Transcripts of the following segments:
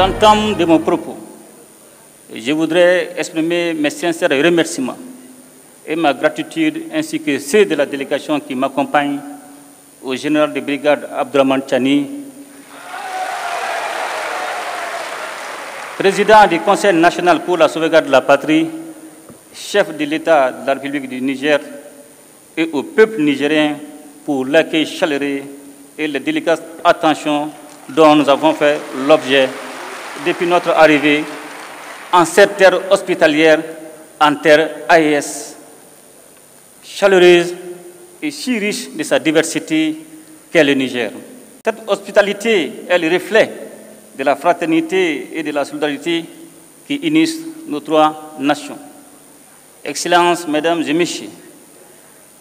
l'entame de mon propos, je voudrais exprimer mes sincères remerciements et ma gratitude ainsi que ceux de la délégation qui m'accompagne au général de brigade Abdourahmane Tiani, président du Conseil national pour la sauvegarde de la patrie, chef de l'État de la République du Niger, et au peuple nigérien pour l'accueil chaleureux et la délicate attention dont nous avons fait l'objet depuis notre arrivée en cette terre hospitalière, en terre AES, chaleureuse et si riche de sa diversité qu'est le Niger. Cette hospitalité est le reflet de la fraternité et de la solidarité qui unissent nos trois nations. Excellences, Mesdames et Messieurs,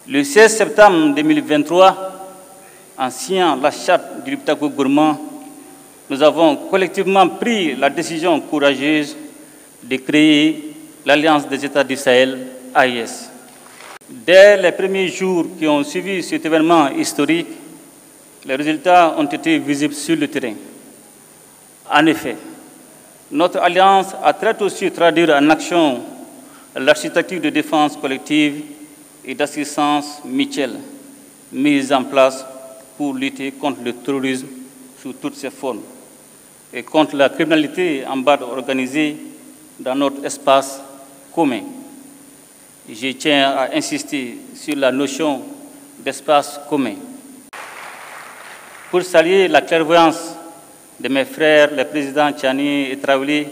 le 16 septembre 2023, en signant la charte du Liptako Gourmand, nous avons collectivement pris la décision courageuse de créer l'Alliance des États du Sahel, AES. Dès les premiers jours qui ont suivi cet événement historique, les résultats ont été visibles sur le terrain. En effet, notre alliance a très tôt su traduire en action l'architecture de défense collective et d'assistance mutuelle mise en place pour lutter contre le terrorisme sous toutes ses formes et contre la criminalité en bande organisée dans notre espace commun. Je tiens à insister sur la notion d'espace commun. Pour saluer la clairvoyance de mes frères, les présidents Tiani et Traoré,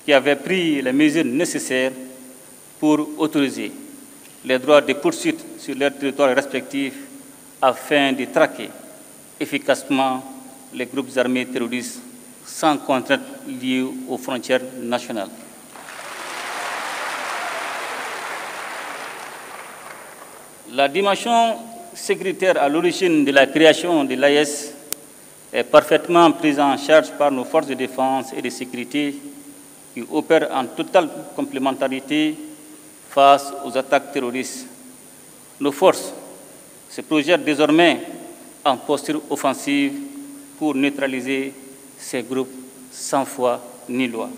qui avaient pris les mesures nécessaires pour autoriser les droits de poursuite sur leurs territoires respectifs afin de traquer efficacement les groupes armés terroristes sans contrainte liée aux frontières nationales. La dimension sécuritaire à l'origine de la création de l'AES est parfaitement prise en charge par nos forces de défense et de sécurité qui opèrent en totale complémentarité face aux attaques terroristes. Nos forces se projettent désormais en posture offensive pour neutraliser ces groupes sans foi ni loi.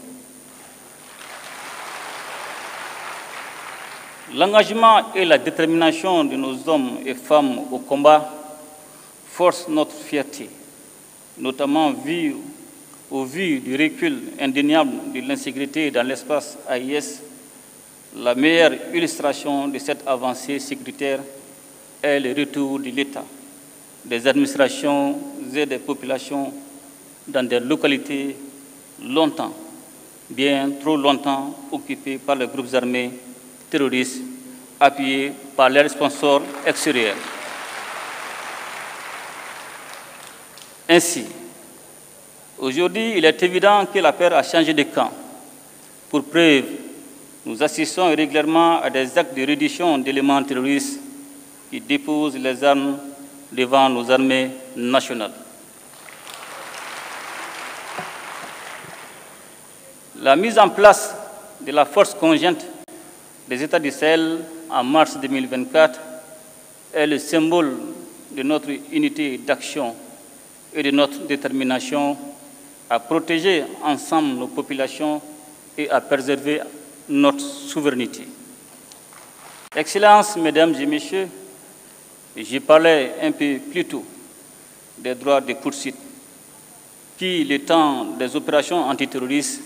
L'engagement et la détermination de nos hommes et femmes au combat forcent notre fierté, notamment au vu du recul indéniable de l'insécurité dans l'espace AES. La meilleure illustration de cette avancée sécuritaire est le retour de l'État, des administrations et des populations dans des localités longtemps, bien trop longtemps occupées par les groupes armés terroristes appuyés par leurs sponsors extérieurs. Ainsi, aujourd'hui, il est évident que la paix a changé de camp. Pour preuve, nous assistons régulièrement à des actes de reddition d'éléments terroristes qui déposent les armes devant nos armées nationales. La mise en place de la force conjointe des États du Sahel en mars 2024 est le symbole de notre unité d'action et de notre détermination à protéger ensemble nos populations et à préserver notre souveraineté. Excellences, Mesdames et Messieurs, je parlais un peu plus tôt des droits de poursuite qui, le temps des opérations antiterroristes,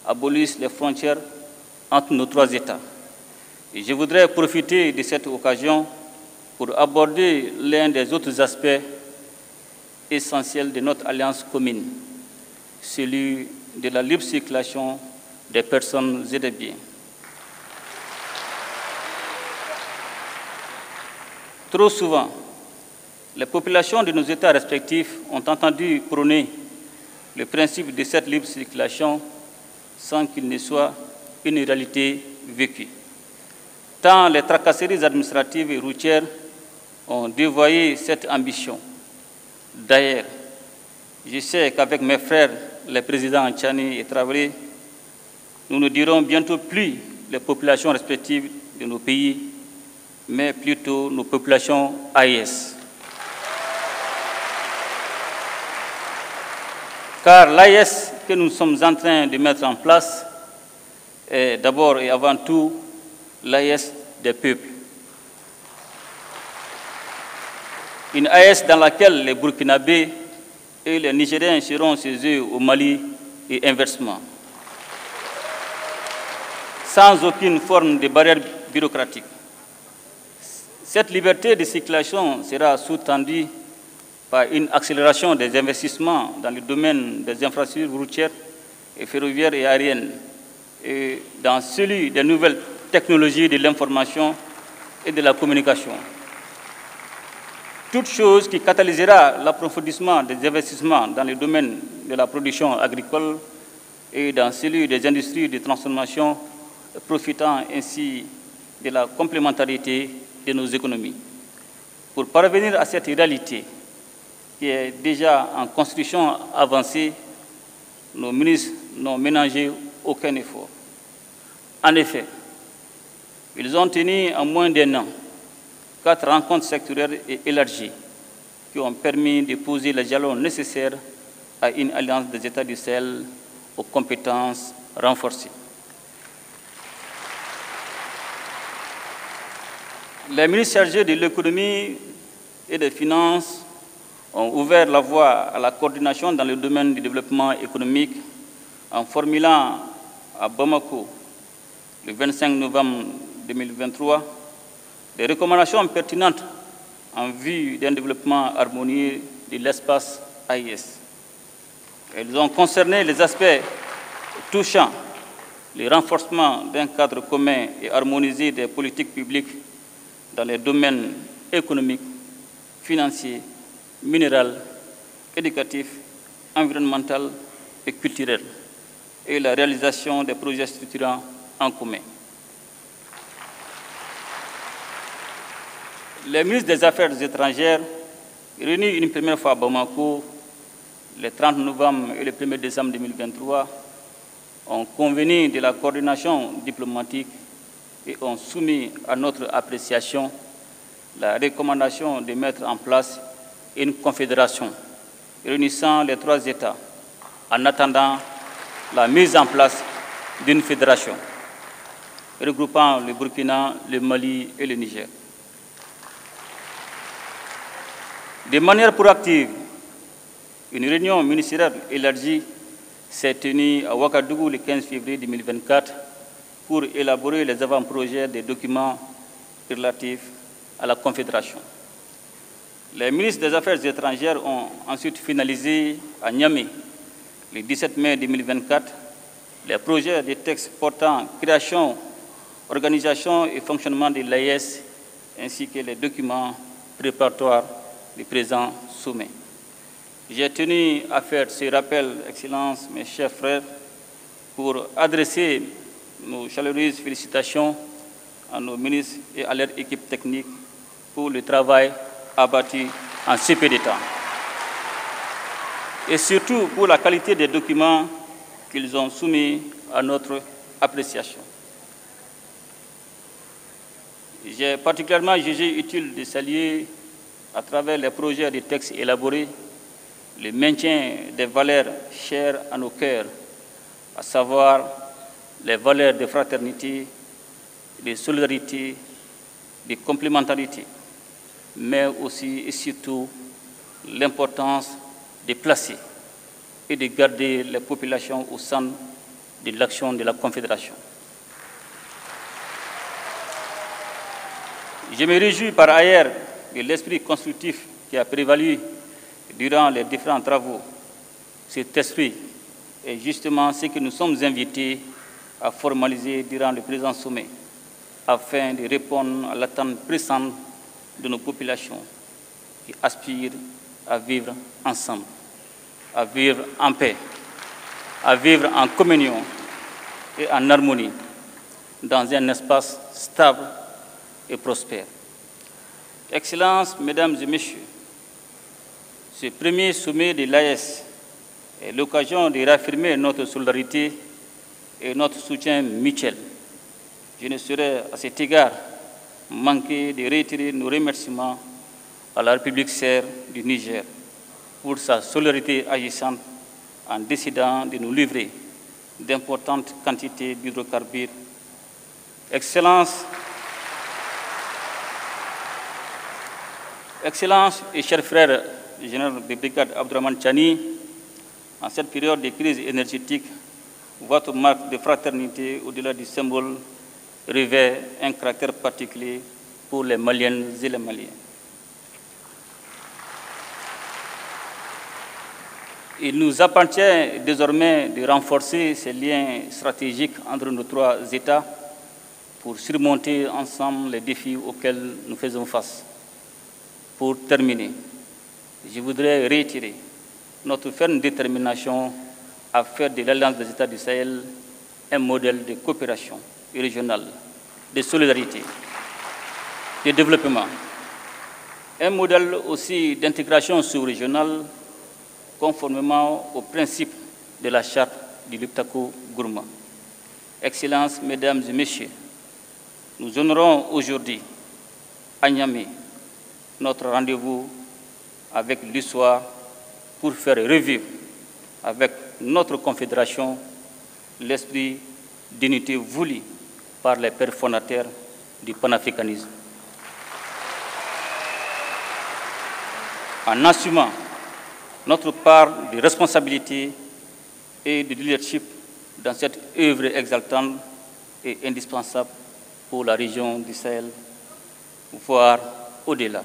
abolissent les frontières entre nos trois États. Et je voudrais profiter de cette occasion pour aborder l'un des autres aspects essentiels de notre alliance commune, celui de la libre circulation des personnes et des biens. Trop souvent, les populations de nos États respectifs ont entendu prôner le principe de cette libre circulation sans qu'il ne soit une réalité vécue. Tant les tracasseries administratives et routières ont dévoyé cette ambition. D'ailleurs, je sais qu'avec mes frères, les présidents Tiani et Traoré, nous ne dirons bientôt plus les populations respectives de nos pays, mais plutôt nos populations AES. car l'AES que nous sommes en train de mettre en place est d'abord et avant tout l'AES des peuples. Une AES dans laquelle les Burkinabés et les Nigériens seront chez eux au Mali et inversement, sans aucune forme de barrière bureaucratique. Cette liberté de circulation sera sous-tendue par une accélération des investissements dans le domaine des infrastructures routières et ferroviaires et aériennes, et dans celui des nouvelles technologies de l'information et de la communication. Toute chose qui catalysera l'approfondissement des investissements dans le domaine de la production agricole et dans celui des industries de transformation, profitant ainsi de la complémentarité de nos économies. Pour parvenir à cette réalité qui est déjà en construction avancée, nos ministres n'ont ménagé aucun effort. En effet, ils ont tenu en moins d'un an 4 rencontres sectorielles et élargies qui ont permis de poser les jalons nécessaires à une alliance des États du Sahel aux compétences renforcées. Les ministres chargés de l'économie et des finances ont ouvert la voie à la coordination dans le domaine du développement économique en formulant à Bamako, le 25 novembre 2023, des recommandations pertinentes en vue d'un développement harmonieux de l'espace AES. Elles ont concerné les aspects touchant le renforcement d'un cadre commun et harmonisé des politiques publiques dans les domaines économiques, financiers, minéral, éducatif, environnemental et culturel, et la réalisation des projets structurants en commun. Les ministres des Affaires étrangères, réunis une première fois à Bamako, le 30 novembre et le 1er décembre 2023, ont convenu de la coordination diplomatique et ont soumis à notre appréciation la recommandation de mettre en place une confédération réunissant les 3 États en attendant la mise en place d'une fédération regroupant le Burkina, le Mali et le Niger. De manière proactive, une réunion ministérielle élargie s'est tenue à Ouagadougou le 15 février 2024 pour élaborer les avant-projets des documents relatifs à la Confédération. Les ministres des Affaires étrangères ont ensuite finalisé à Niamey, le 17 mai 2024, les projets de textes portant création, organisation et fonctionnement de l'AES, ainsi que les documents préparatoires du présent sommet. J'ai tenu à faire ce rappel, Excellences, mes chers frères, pour adresser nos chaleureuses félicitations à nos ministres et à leur équipe technique pour le travail abattu en si peu de temps. Et surtout pour la qualité des documents qu'ils ont soumis à notre appréciation. J'ai particulièrement jugé utile de saluer, à travers les projets de textes élaborés, le maintien des valeurs chères à nos cœurs, à savoir les valeurs de fraternité, de solidarité, de complémentarité, mais aussi et surtout l'importance de placer et de garder les populations au centre de l'action de la Confédération. Je me réjouis par ailleurs de l'esprit constructif qui a prévalu durant les différents travaux. Cet esprit est justement ce que nous sommes invités à formaliser durant le présent sommet, afin de répondre à l'attente pressante de nos populations qui aspirent à vivre ensemble, à vivre en paix, à vivre en communion et en harmonie dans un espace stable et prospère. Excellences, Mesdames et Messieurs, ce premier sommet de l'AES est l'occasion de réaffirmer notre solidarité et notre soutien mutuel. Je ne saurais à cet égard manquer de réitérer nos remerciements à la République sœur du Niger pour sa solidarité agissante en décidant de nous livrer d'importantes quantités d'hydrocarbures. Excellences et chers frères du général de brigade Abdourahmane Tchani, en cette période de crise énergétique, votre marque de fraternité, au-delà du symbole, revêt un caractère particulier pour les Maliennes et les Maliens. Il nous appartient désormais de renforcer ces liens stratégiques entre nos trois États pour surmonter ensemble les défis auxquels nous faisons face. Pour terminer, je voudrais réitérer notre ferme détermination à faire de l'Alliance des États du Sahel un modèle de coopération régionale, de solidarité, de développement, un modèle aussi d'intégration sous-régionale conformément aux principes de la charte du Liptako Gourma. Excellences, Mesdames et Messieurs, nous honorons aujourd'hui à Niamey notre rendez-vous avec l'histoire pour faire revivre avec notre confédération l'esprit d'unité voulu par les pères fondateurs du panafricanisme. En assumant notre part de responsabilité et de leadership dans cette œuvre exaltante et indispensable pour la région du Sahel, voire au-delà.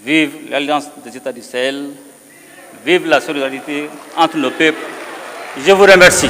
Vive l'Alliance des États du Sahel, vive la solidarité entre nos peuples. Je vous remercie.